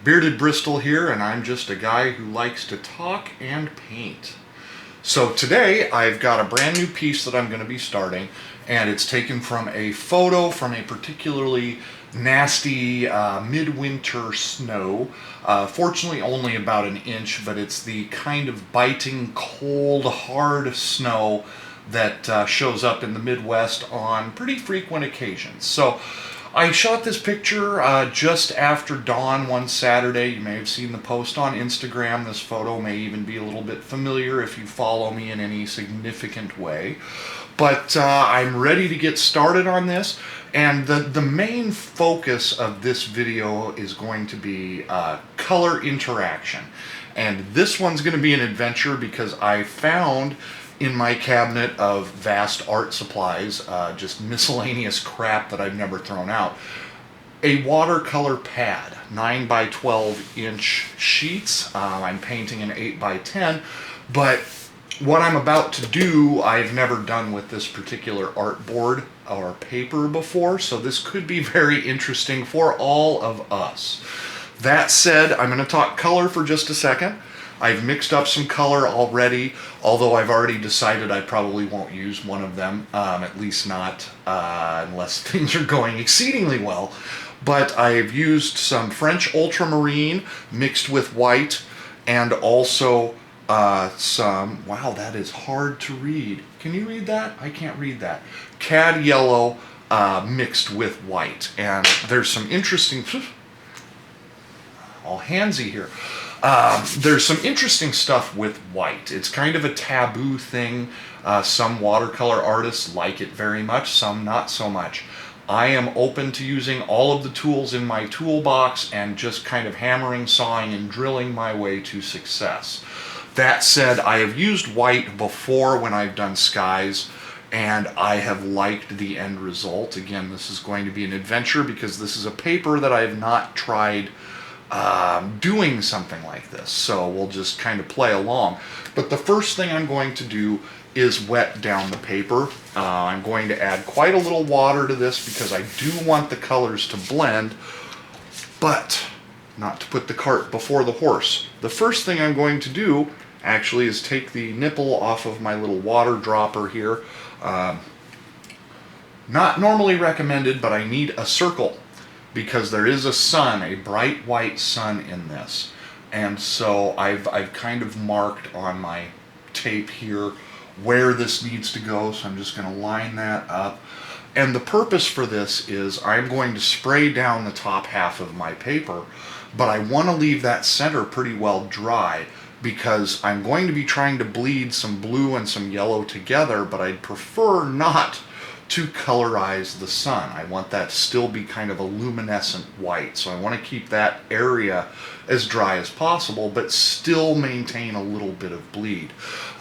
Bearded Bristol here, and I'm just a guy who likes to talk and paint. So today I've got a brand new piece that I'm going to be starting, and it's taken from a photo from a particularly nasty midwinter snow. Fortunately only about an inch, but it's the kind of biting, cold, hard snow that shows up in the Midwest on pretty frequent occasions. So I shot this picture just after dawn one Saturday. You may have seen the post on Instagram. This photo may even be a little bit familiar if you follow me in any significant way. But I'm ready to get started on this, and the main focus of this video is going to be color interaction. And this one's going to be an adventure because I found in my cabinet of vast art supplies, just miscellaneous crap that I've never thrown out, a watercolor pad, 9 by 12 inch sheets. I'm painting an 8 by 10, but what I'm about to do, I've never done with this particular art board or paper before, so this could be very interesting for all of us. That said, I'm going to talk color for just a second. I've mixed up some color already, although I've already decided I probably won't use one of them, at least not unless things are going exceedingly well. But I've used some French ultramarine mixed with white, and also some, wow, that is hard to read. Can you read that? I can't read that. Cad yellow mixed with white. And there's some interesting, all handsy here. There's some interesting stuff with white. It's kind of a taboo thing. Some watercolor artists like it very much, some not so much. I am open to using all of the tools in my toolbox and just kind of hammering, sawing, and drilling my way to success. That said, I have used white before when I've done skies, and I have liked the end result. Again, this is going to be an adventure because this is a paper that I have not tried doing something like this, so we'll just kind of play along. But the first thing I'm going to do is wet down the paper. I'm going to add quite a little water to this because I do want the colors to blend, but not to put the cart before the horse. The first thing I'm going to do actually is take the nipple off of my little water dropper here. Not normally recommended, but I need a circle, because there is a sun, a bright white sun in this. And so I've kind of marked on my tape here where this needs to go, so I'm just going to line that up. And the purpose for this is I'm going to spray down the top half of my paper, but I want to leave that center pretty well dry because I'm going to be trying to bleed some blue and some yellow together, but I'd prefer not to colorize the sun. I want that to still be kind of a luminescent white, so I want to keep that area as dry as possible but still maintain a little bit of bleed.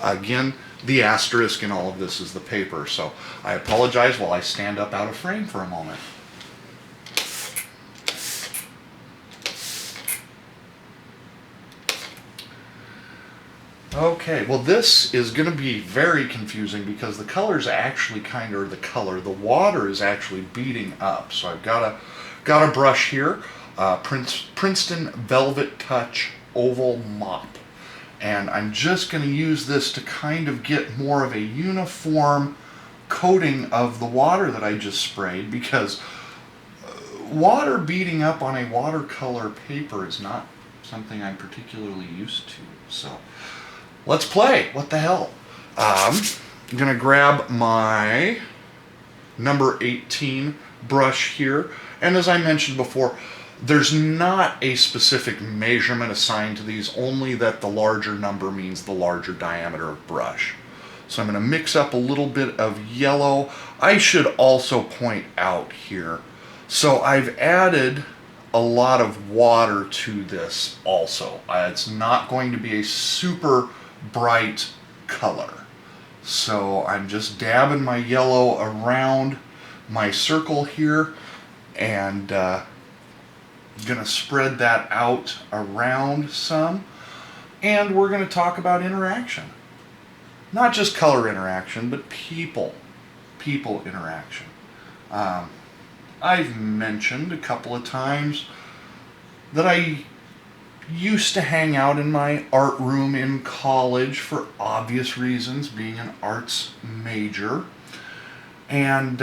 Again, the asterisk in all of this is the paper, so I apologize while I stand up out of frame for a moment. Okay, well this is going to be very confusing because the colors actually kind of, the water is actually beating up. So I've got a brush here, Princeton Velvet Touch Oval Mop. And I'm just going to use this to kind of get more of a uniform coating of the water that I just sprayed, because water beating up on a watercolor paper is not something I'm particularly used to. So let's play. What the hell? I'm going to grab my number 18 brush here. And as I mentioned before, there's not a specific measurement assigned to these, only that the larger number means the larger diameter of brush. So I'm going to mix up a little bit of yellow. I should also point out here, so I've added a lot of water to this also. It's not going to be a super bright color. So I'm just dabbing my yellow around my circle here, and going to spread that out around some, and we're going to talk about interaction. Not just color interaction, but people interaction. I've mentioned a couple of times that I used to hang out in my art room in college for obvious reasons, being an arts major. And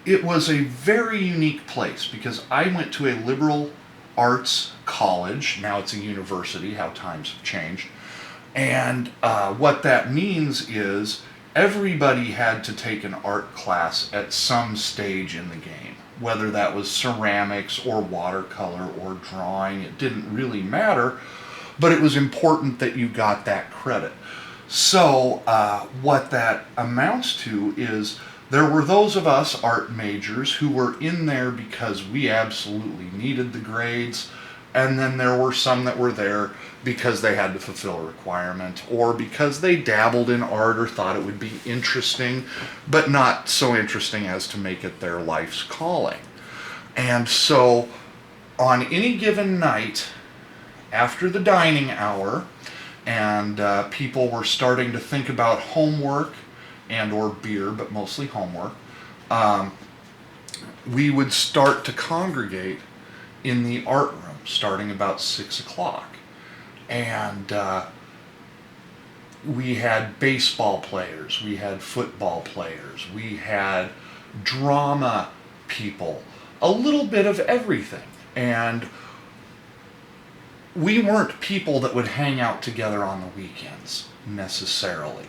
it was a very unique place because I went to a liberal arts college. Now it's a university, how times have changed. And what that means is everybody had to take an art class at some stage in the game. Whether that was ceramics or watercolor or drawing, it didn't really matter, but it was important that you got that credit. So what that amounts to is there were those of us art majors who were in there because we absolutely needed the grades, and then there were some that were there because they had to fulfill a requirement or because they dabbled in art or thought it would be interesting, but not so interesting as to make it their life's calling. And so on any given night, after the dining hour, and people were starting to think about homework and or beer, but mostly homework, we would start to congregate in the art room starting about 6 o'clock. And we had baseball players, we had football players, we had drama people, a little bit of everything. And we weren't people that would hang out together on the weekends necessarily.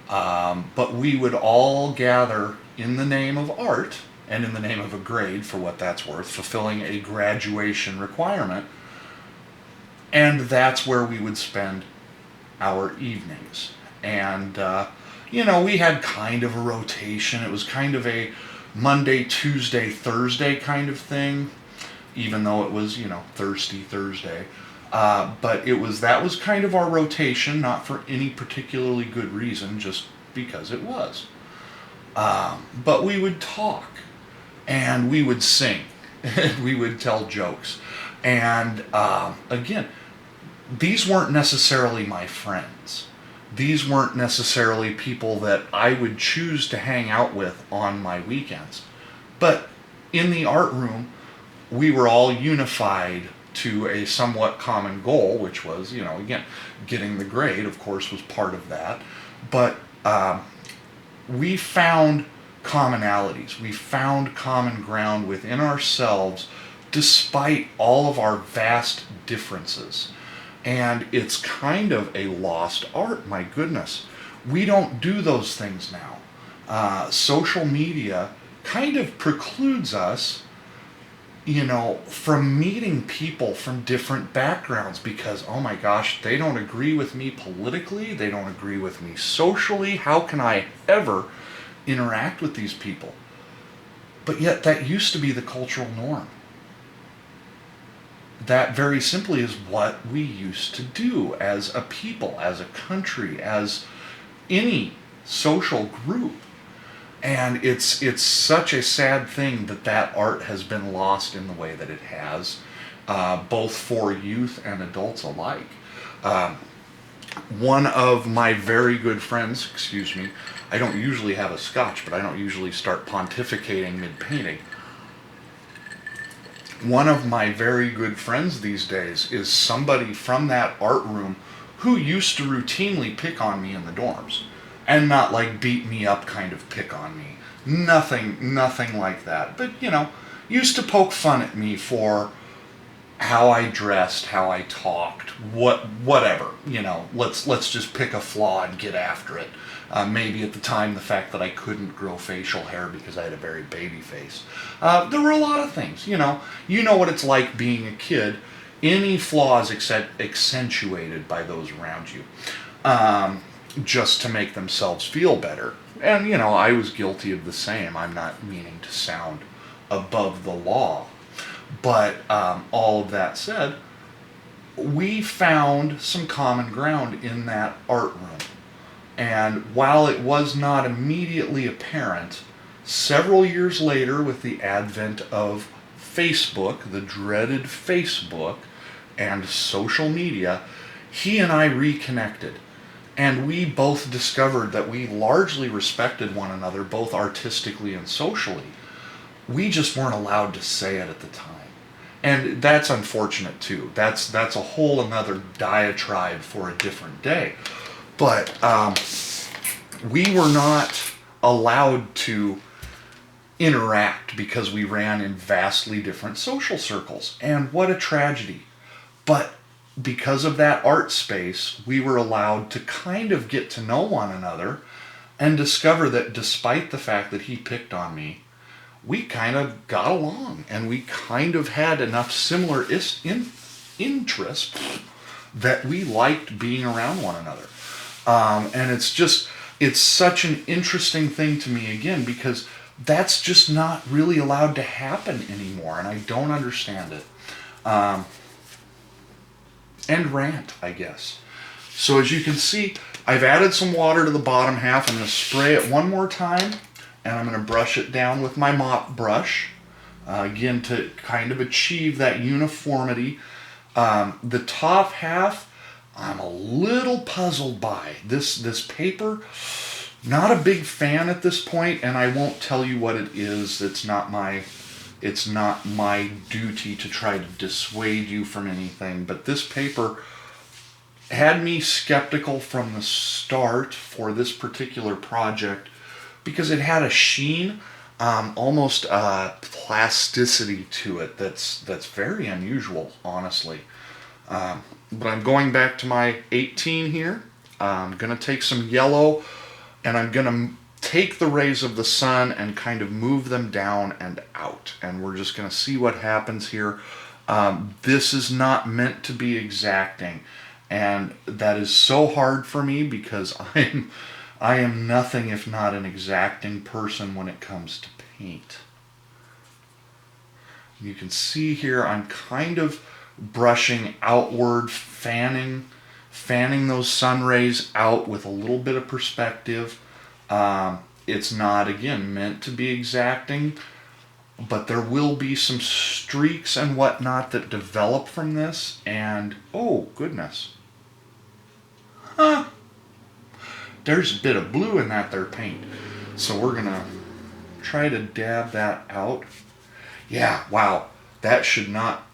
But we would all gather in the name of art and in the name of a grade, for what that's worth, fulfilling a graduation requirement. And that's where we would spend our evenings. And, we had kind of a rotation. It was kind of a Monday, Tuesday, Thursday kind of thing, even though it was, Thirsty Thursday. But that was kind of our rotation, not for any particularly good reason, just because it was. But we would talk, and we would sing, and we would tell jokes. And again, these weren't necessarily my friends. These weren't necessarily people that I would choose to hang out with on my weekends. But in the art room, we were all unified to a somewhat common goal, which was, again, getting the grade, of course, was part of that. But we found commonalities. We found common ground within ourselves despite all of our vast differences. And it's kind of a lost art, my goodness. We don't do those things now. Social media kind of precludes us, from meeting people from different backgrounds because, oh my gosh, they don't agree with me politically, they don't agree with me socially. How can I ever interact with these people? But yet that used to be the cultural norm. That very simply is what we used to do as a people, as a country, as any social group. And it's such a sad thing that art has been lost in the way that it has, both for youth and adults alike. One of my very good friends, I don't usually have a scotch, but I don't usually start pontificating mid-painting. One of my very good friends these days is somebody from that art room who used to routinely pick on me in the dorms. And not like beat me up kind of pick on me. Nothing like that. But, used to poke fun at me for how I dressed, how I talked, whatever. Let's just pick a flaw and get after it. Maybe at the time the fact that I couldn't grow facial hair because I had a very baby face. There were a lot of things, You know what it's like being a kid. Any flaws accentuated by those around you. Just to make themselves feel better. And, I was guilty of the same. I'm not meaning to sound above the law. But all of that said, we found some common ground in that art room. And while it was not immediately apparent, several years later, with the advent of Facebook, the dreaded Facebook, and social media, he and I reconnected. And we both discovered that we largely respected one another, both artistically and socially. We just weren't allowed to say it at the time. And that's unfortunate too. That's a whole another diatribe for a different day. But we were not allowed to interact because we ran in vastly different social circles. And what a tragedy. But because of that art space, we were allowed to kind of get to know one another and discover that despite the fact that he picked on me, we kind of got along and we kind of had enough similar interests that we liked being around one another. And it's such an interesting thing to me again, because that's just not really allowed to happen anymore, and I don't understand it. And rant, I guess. So as you can see, I've added some water to the bottom half. I'm going to spray it one more time, and I'm going to brush it down with my mop brush, again, to kind of achieve that uniformity. The top half, I'm a little puzzled by. This paper, not a big fan at this point, and I won't tell you what it is. It's not my duty to try to dissuade you from anything, but this paper had me skeptical from the start for this particular project because it had a sheen, almost a plasticity to it that's very unusual, honestly. But I'm going back to my 18 here. I'm going to take some yellow, and I'm going to take the rays of the sun and kind of move them down and out. And we're just going to see what happens here. This is not meant to be exacting. And that is so hard for me because I am nothing if not an exacting person when it comes to paint. You can see here I'm kind of brushing outward, fanning those sun rays out with a little bit of perspective. It's not, again, meant to be exacting, but there will be some streaks and whatnot that develop from this, and oh goodness, there's a bit of blue in that there paint. So we're gonna try to dab that out. Yeah, wow, that should not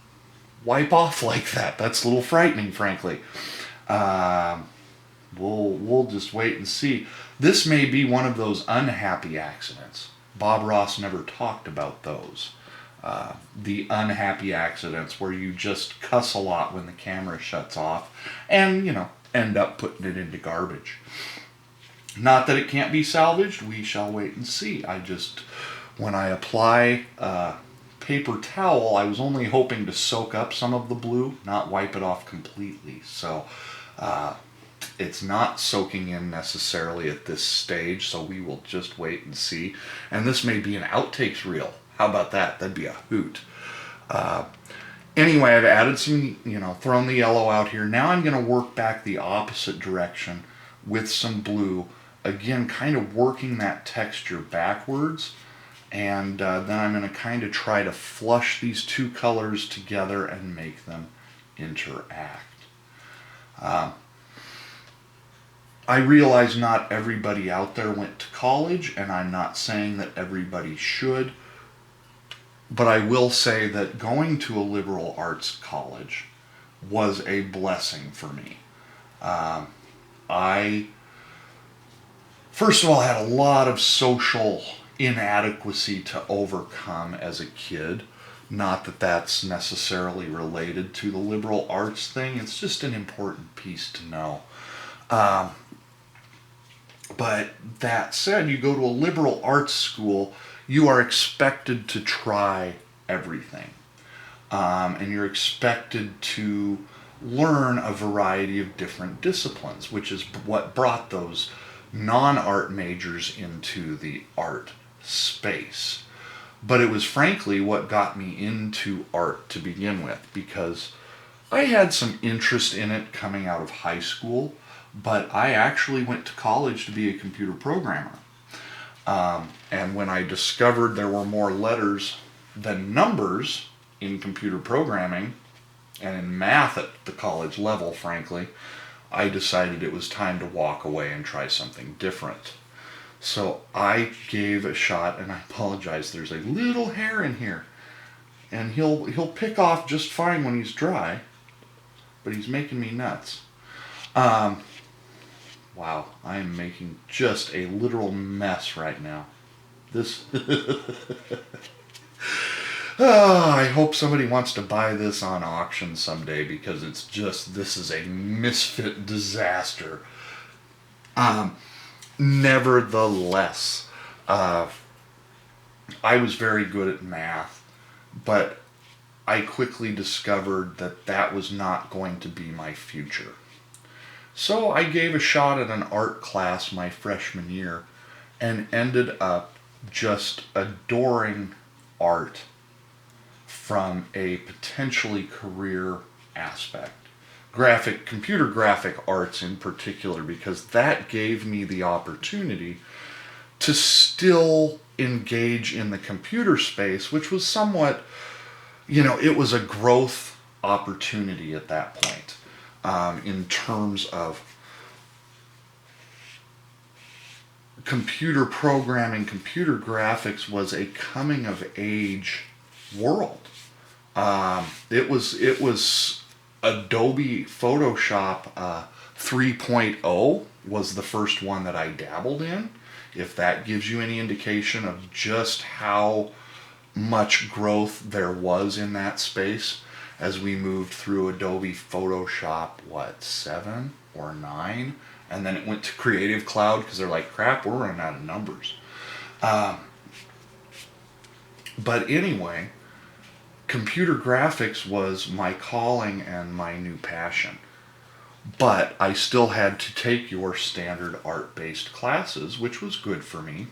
wipe off like that. That's a little frightening, frankly. We'll just wait and see. This may be one of those unhappy accidents. Bob Ross never talked about those. The unhappy accidents where you just cuss a lot when the camera shuts off and, end up putting it into garbage. Not that it can't be salvaged. We shall wait and see. When I apply paper towel, I was only hoping to soak up some of the blue, not wipe it off completely. So it's not soaking in necessarily at this stage, so we will just wait and see. And this may be an outtakes reel. How about that? That'd be a hoot. Anyway, I've added some, thrown the yellow out here. Now I'm going to work back the opposite direction with some blue. Again, kind of working that texture backwards. And then I'm going to kind of try to flush these two colors together and make them interact. I realize not everybody out there went to college, and I'm not saying that everybody should, but I will say that going to a liberal arts college was a blessing for me. I, first of all, had a lot of social inadequacy to overcome as a kid. Not that that's necessarily related to the liberal arts thing. It's just an important piece to know. But that said, you go to a liberal arts school, you are expected to try everything. And you're expected to learn a variety of different disciplines, which is what brought those non-art majors into the art space. But it was frankly what got me into art to begin with, because I had some interest in it coming out of high school, but I actually went to college to be a computer programmer. And when I discovered there were more letters than numbers in computer programming, and in math at the college level, frankly, I decided it was time to walk away and try something different. So I gave a shot, and I apologize, there's a little hair in here. and he'll pick off just fine when he's dry, but he's making me nuts. Wow, I am making just a literal mess right now. This. I hope somebody wants to buy this on auction someday, because this is a misfit disaster. Nevertheless, I was very good at math, but I quickly discovered that was not going to be my future. So I gave a shot at an art class my freshman year and ended up just adoring art from a potentially career aspect. Computer graphic arts in particular, because that gave me the opportunity to still engage in the computer space, which was somewhat, it was a growth opportunity at that point, in terms of computer programming. Computer graphics was a coming of age world. It was Adobe Photoshop 3.0 was the first one that I dabbled in. If that gives you any indication of just how much growth there was in that space as we moved through Adobe Photoshop, 7 or 9? And then it went to Creative Cloud because they're like, crap, we're running out of numbers. But anyway, computer graphics was my calling and my new passion. But I still had to take your standard art-based classes, which was good for me.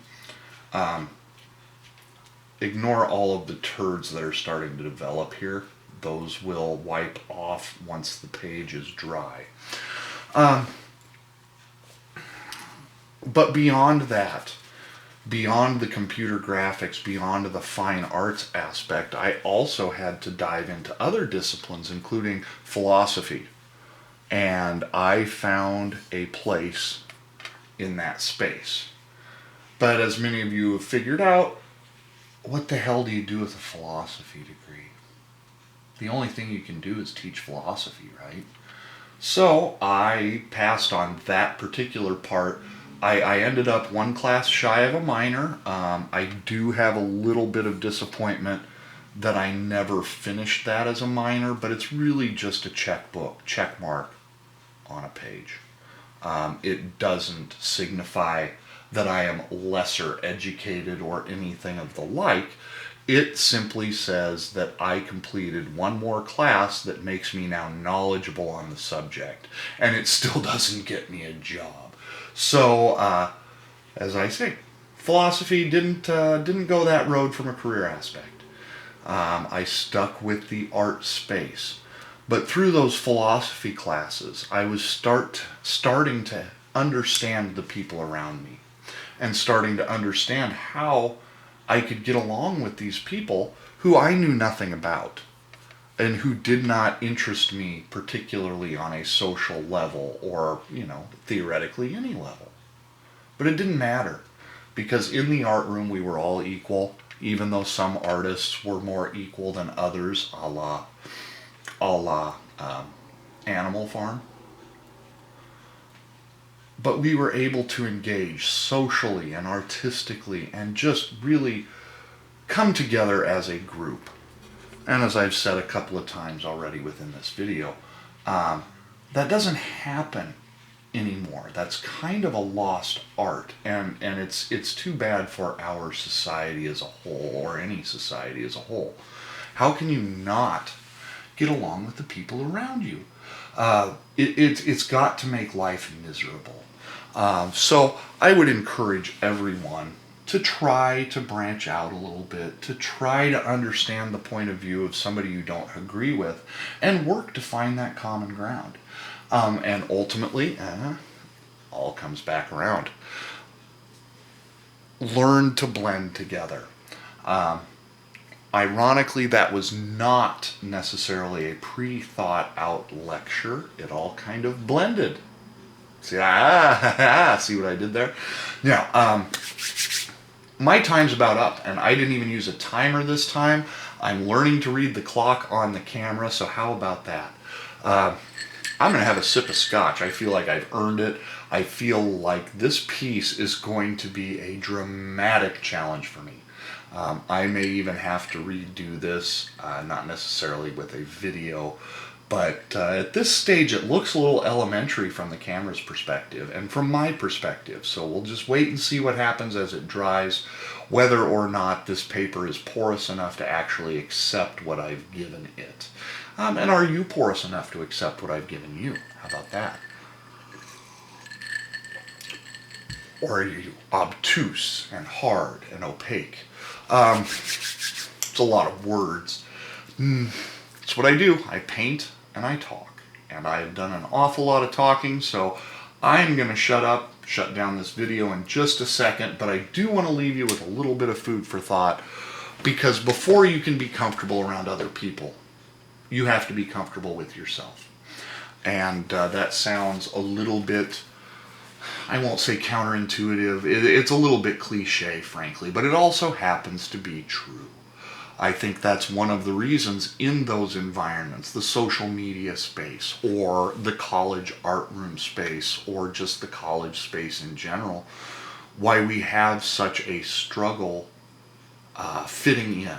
Ignore all of the turds that are starting to develop here. Those will wipe off once the page is dry. But beyond that, beyond the computer graphics, beyond the fine arts aspect, I also had to dive into other disciplines, including philosophy. And I found a place in that space. But as many of you have figured out, what the hell do you do with a philosophy degree? The only thing you can do is teach philosophy, right? So I passed on that particular part. I ended up one class shy of a minor. I do have a little bit of disappointment that I never finished that as a minor, but it's really just a check mark on a page. It doesn't signify that I am lesser educated or anything of the like. It simply says that I completed one more class that makes me now knowledgeable on the subject, and it still doesn't get me a job. So, as I say, philosophy didn't go that road from a career aspect. I stuck with the art space. But through those philosophy classes, I was starting to understand the people around me, and starting to understand how I could get along with these people who I knew nothing about, and who did not interest me particularly on a social level or, theoretically any level. But it didn't matter, because in the art room we were all equal, even though some artists were more equal than others, a la Animal Farm. But we were able to engage socially and artistically and just really come together as a group. And as I've said a couple of times already within this video, that doesn't happen anymore. That's kind of a lost art, and it's too bad for our society as a whole, or any society as a whole. How can you not get along with the people around you? It's got to make life miserable. So I would encourage everyone to try to branch out a little bit, to try to understand the point of view of somebody you don't agree with, and work to find that common ground. And ultimately, all comes back around. Learn to blend together. Ironically, that was not necessarily a pre-thought out lecture. It all kind of blended. See, see what I did there? Now, my time's about up, and I didn't even use a timer this time. I'm learning to read the clock on the camera, so how about that? I'm going to have a sip of scotch. I feel like I've earned it. I feel like this piece is going to be a dramatic challenge for me. I may even have to redo this, not necessarily with a video, but at this stage it looks a little elementary from the camera's perspective and from my perspective. So we'll just wait and see what happens as it dries, whether or not this paper is porous enough to actually accept what I've given it. And are you porous enough to accept what I've given you? How about that? Or are you obtuse and hard and opaque? It's a lot of words. It's what I do. I paint and I talk. And I've done an awful lot of talking, so I'm going to shut down this video in just a second, but I do want to leave you with a little bit of food for thought, because before you can be comfortable around other people, you have to be comfortable with yourself. And that sounds a little bit, I won't say counterintuitive, it's a little bit cliche, frankly, but it also happens to be true. I think that's one of the reasons in those environments, the social media space, or the college art room space, or just the college space in general, why we have such a struggle fitting in.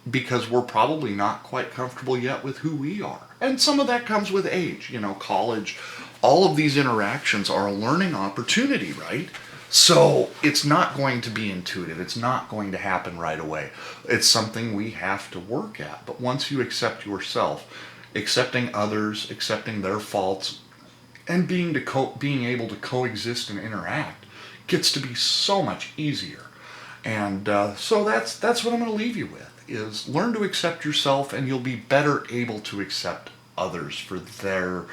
Because we're probably not quite comfortable yet with who we are. And some of that comes with age. You know, college, all of these interactions are a learning opportunity, right? So it's not going to be intuitive. It's not going to happen right away. It's something we have to work at. But once you accept yourself, accepting others, accepting their faults, and being able to coexist and interact gets to be so much easier. And so that's what I'm going to leave you with, is learn to accept yourself, and you'll be better able to accept others for their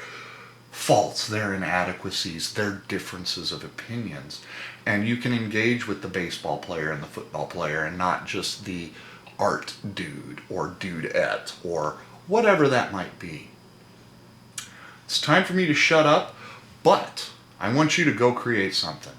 faults, their inadequacies, their differences of opinions. And you can engage with the baseball player and the football player, and not just the art dude or dudette or whatever that might be. It's time for me to shut up, but I want you to go create something.